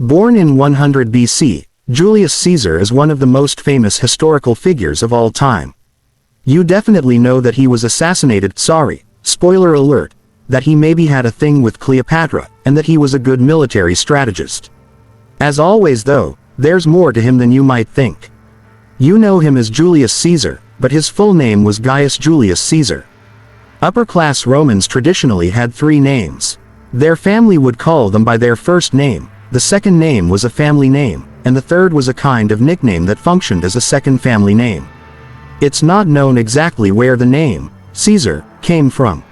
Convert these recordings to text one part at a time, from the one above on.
Born in 100 BC, Julius Caesar is one of the most famous historical figures of all time. You definitely know that he was assassinated, spoiler alert, that he maybe had a thing with Cleopatra, and that he was a good military strategist. As always though, there's more to him than you might think. You know him as Julius Caesar, but his full name was Gaius Julius Caesar. Upper-class Romans traditionally had three names. Their family would call them by their first name, the second name was a family name, and the third was a kind of nickname that functioned as a second family name. It's not known exactly where the name, Caesar, came from.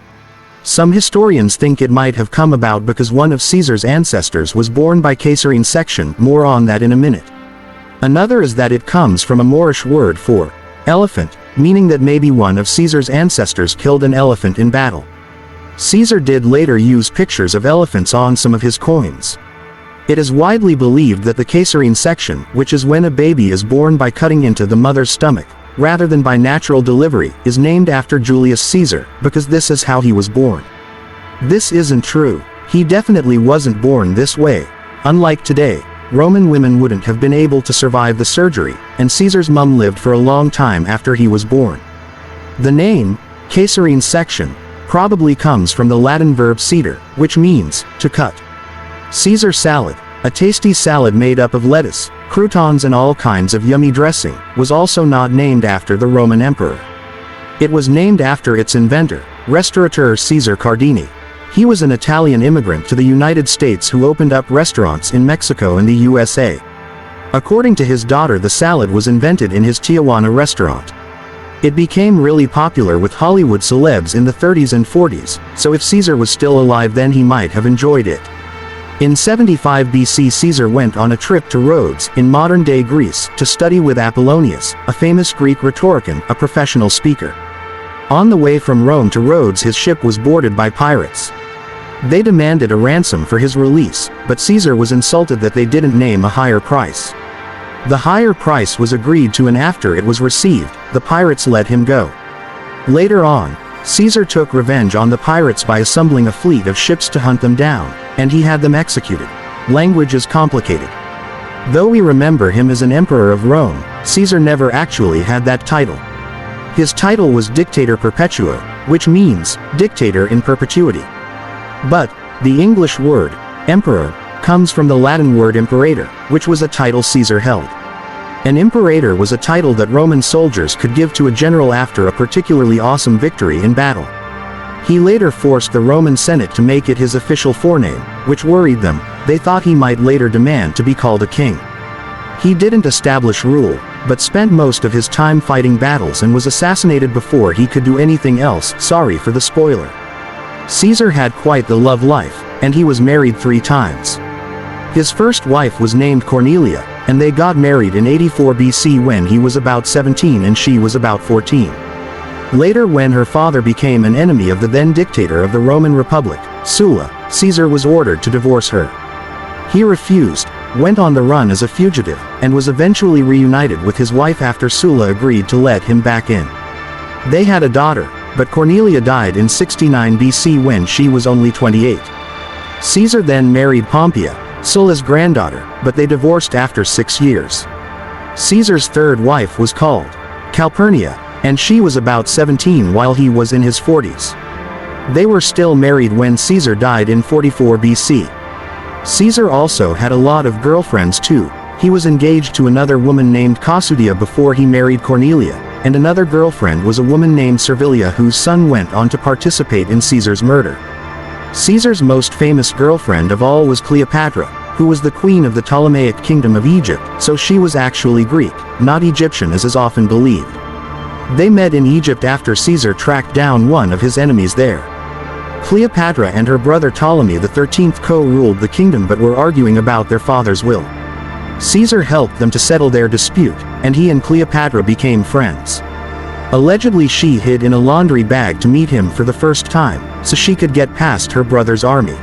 Some historians think it might have come about because one of Caesar's ancestors was born by caesarean section, more on that in a minute. Another is that it comes from a Moorish word for elephant, meaning that maybe one of Caesar's ancestors killed an elephant in battle. Caesar did later use pictures of elephants on some of his coins. It is widely believed that the caesarean section, which is when a baby is born by cutting into the mother's stomach, rather than by natural delivery, is named after Julius Caesar, because this is how he was born. This isn't true. He definitely wasn't born this way. Unlike today, Roman women wouldn't have been able to survive the surgery, and Caesar's mum lived for a long time after he was born. The name, caesarean section, probably comes from the Latin verb ceder, which means, to cut. Caesar salad, a tasty salad made up of lettuce, croutons and all kinds of yummy dressing, was also not named after the Roman emperor. It was named after its inventor, restaurateur Caesar Cardini. He was an Italian immigrant to the United States who opened up restaurants in Mexico and the USA. According to his daughter, the salad was invented in his Tijuana restaurant. It became really popular with Hollywood celebs in the 30s and 40s, so if Caesar was still alive then he might have enjoyed it. In 75 BC, Caesar went on a trip to Rhodes, in modern-day Greece, to study with Apollonius, a famous Greek rhetorician, a professional speaker. On the way from Rome to Rhodes, his ship was boarded by pirates. They demanded a ransom for his release, but Caesar was insulted that they didn't name a higher price. The higher price was agreed to, and after it was received, the pirates let him go. Later on, Caesar took revenge on the pirates by assembling a fleet of ships to hunt them down, and he had them executed. Language is complicated. Though we remember him as an emperor of Rome, Caesar never actually had that title. His title was Dictator Perpetuo, which means, dictator in perpetuity. But, the English word, emperor, comes from the Latin word imperator, which was a title Caesar held. An imperator was a title that Roman soldiers could give to a general after a particularly awesome victory in battle. He later forced the Roman Senate to make it his official forename, which worried them. They thought he might later demand to be called a king. He didn't establish rule, but spent most of his time fighting battles and was assassinated before he could do anything else. Sorry for the spoiler. Caesar had quite the love life, and he was married 3 times. His first wife was named Cornelia, and they got married in 84 BC when he was about 17 and she was about 14. Later, when her father became an enemy of the then dictator of the Roman Republic, Sulla, Caesar was ordered to divorce her. He refused, went on the run as a fugitive, and was eventually reunited with his wife after Sulla agreed to let him back in. They had a daughter, but Cornelia died in 69 BC when she was only 28. Caesar then married Pompeia, Sulla's granddaughter, but they divorced after 6 years. Caesar's third wife was called Calpurnia, and she was about 17 while he was in his 40s. They were still married when Caesar died in 44 BC. Caesar also had a lot of girlfriends too. He was engaged to another woman named Cossudia before he married Cornelia, and another girlfriend was a woman named Servilia whose son went on to participate in Caesar's murder. Caesar's most famous girlfriend of all was Cleopatra, who was the queen of the Ptolemaic kingdom of Egypt, so she was actually Greek, not Egyptian as is often believed. They met in Egypt after Caesar tracked down one of his enemies there. Cleopatra and her brother Ptolemy XIII co-ruled the kingdom but were arguing about their father's will. Caesar helped them to settle their dispute, and he and Cleopatra became friends. Allegedly, she hid in a laundry bag to meet him for the first time, so she could get past her brother's army.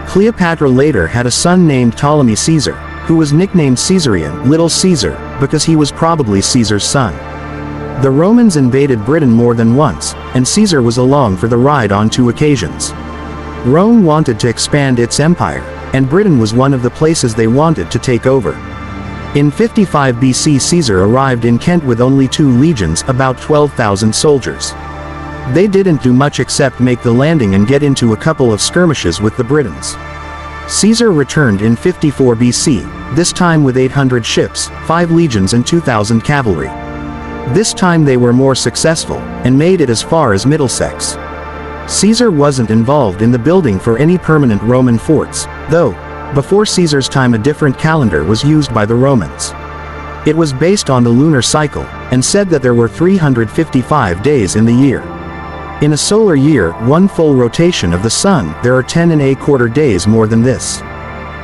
Cleopatra later had a son named Ptolemy Caesar, who was nicknamed Caesarion, Little Caesar, because he was probably Caesar's son. The Romans invaded Britain more than once, and Caesar was along for the ride on 2 occasions. Rome wanted to expand its empire, and Britain was one of the places they wanted to take over. In 55 BC, Caesar arrived in Kent with only 2 legions, about 12,000 soldiers. They didn't do much except make the landing and get into a couple of skirmishes with the Britons. Caesar returned in 54 BC, this time with 800 ships, 5 legions and 2,000 cavalry. This time they were more successful, and made it as far as Middlesex. Caesar wasn't involved in the building for any permanent Roman forts, though, before Caesar's time a different calendar was used by the Romans. It was based on the lunar cycle, and said that there were 355 days in the year. In a solar year, one full rotation of the sun, there are 10¼ days more than this.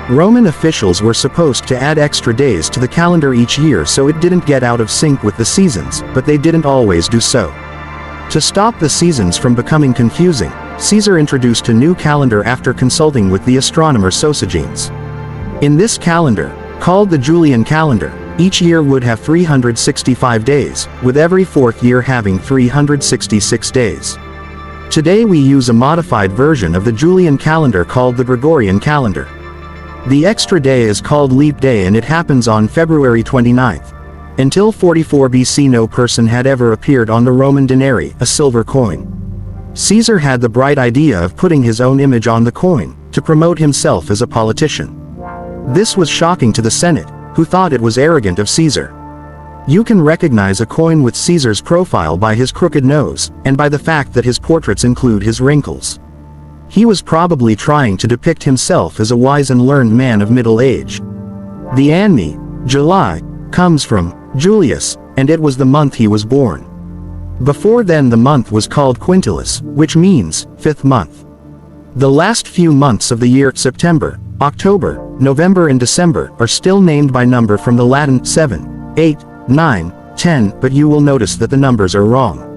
Roman officials were supposed to add extra days to the calendar each year so it didn't get out of sync with the seasons, but they didn't always do so. To stop the seasons from becoming confusing, Caesar introduced a new calendar after consulting with the astronomer Sosigenes. In this calendar, called the Julian calendar, each year would have 365 days, with every 4th year having 366 days. Today we use a modified version of the Julian calendar called the Gregorian calendar. The extra day is called leap day and it happens on February 29th. Until 44 BC no person had ever appeared on the Roman denarii, a silver coin. Caesar had the bright idea of putting his own image on the coin, to promote himself as a politician. This was shocking to the Senate, who thought it was arrogant of Caesar. You can recognize a coin with Caesar's profile by his crooked nose, and by the fact that his portraits include his wrinkles. He was probably trying to depict himself as a wise and learned man of middle age. The anni, July, comes from Julius, and it was the month he was born. Before then the month was called quintilis, which means 5th month. The last few months of the year, September, October, November and December, are still named by number from the Latin 7, 8, 9, 10, but you will notice that the numbers are wrong.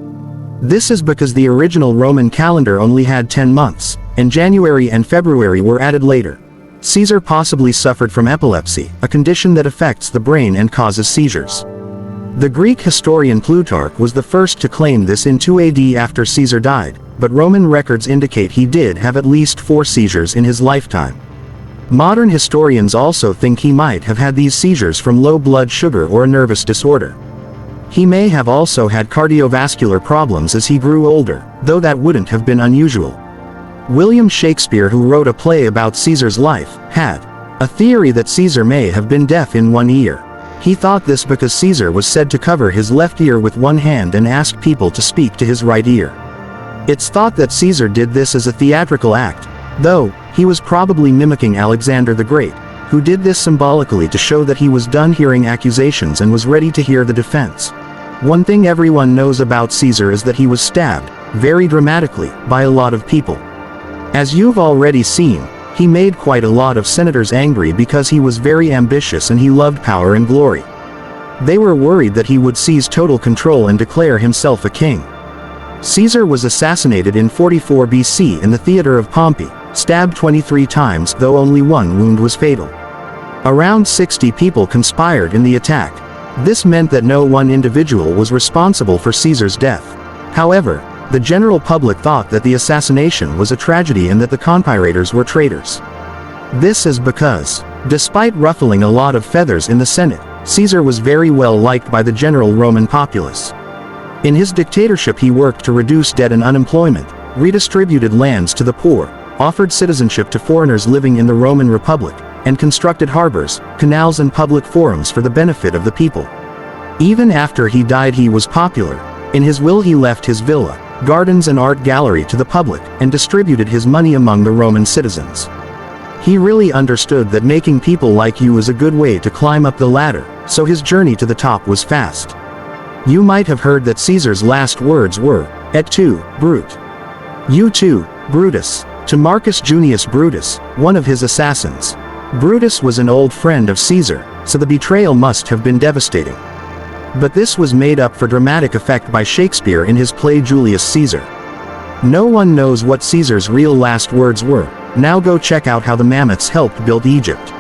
This is because the original Roman calendar only had 10 months, and January and February were added later. Caesar possibly suffered from epilepsy, a condition that affects the brain and causes seizures. The Greek historian Plutarch was the first to claim this in 2 AD after Caesar died, but Roman records indicate he did have at least 4 seizures in his lifetime. Modern historians also think he might have had these seizures from low blood sugar or a nervous disorder. He may have also had cardiovascular problems as he grew older, though that wouldn't have been unusual. William Shakespeare, who wrote a play about Caesar's life, had a theory that Caesar may have been deaf in one ear. He thought this because Caesar was said to cover his left ear with one hand and ask people to speak to his right ear. It's thought that Caesar did this as a theatrical act, though he was probably mimicking Alexander the Great, who did this symbolically to show that he was done hearing accusations and was ready to hear the defense. One thing everyone knows about Caesar is that he was stabbed, very dramatically, by a lot of people. As you've already seen, he made quite a lot of senators angry because he was very ambitious and he loved power and glory. They were worried that he would seize total control and declare himself a king. Caesar was assassinated in 44 BC in the theater of Pompey, stabbed 23 times, though only one wound was fatal. Around 60 people conspired in the attack. This meant that no one individual was responsible for Caesar's death. However, the general public thought that the assassination was a tragedy and that the conspirators were traitors. This is because, despite ruffling a lot of feathers in the Senate, Caesar was very well liked by the general Roman populace. In his dictatorship he worked to reduce debt and unemployment, redistributed lands to the poor, offered citizenship to foreigners living in the Roman Republic, and constructed harbors, canals and public forums for the benefit of the people. Even after he died he was popular. In his will he left his villa, gardens and art gallery to the public, and distributed his money among the Roman citizens. He really understood that making people like you is a good way to climb up the ladder, so his journey to the top was fast. You might have heard that Caesar's last words were, "Et tu, Brute." You too, Brutus, to Marcus Junius Brutus, one of his assassins. Brutus was an old friend of Caesar, so the betrayal must have been devastating. But this was made up for dramatic effect by Shakespeare in his play Julius Caesar. No one knows what Caesar's real last words were. Now go check out how the mammoths helped build Egypt.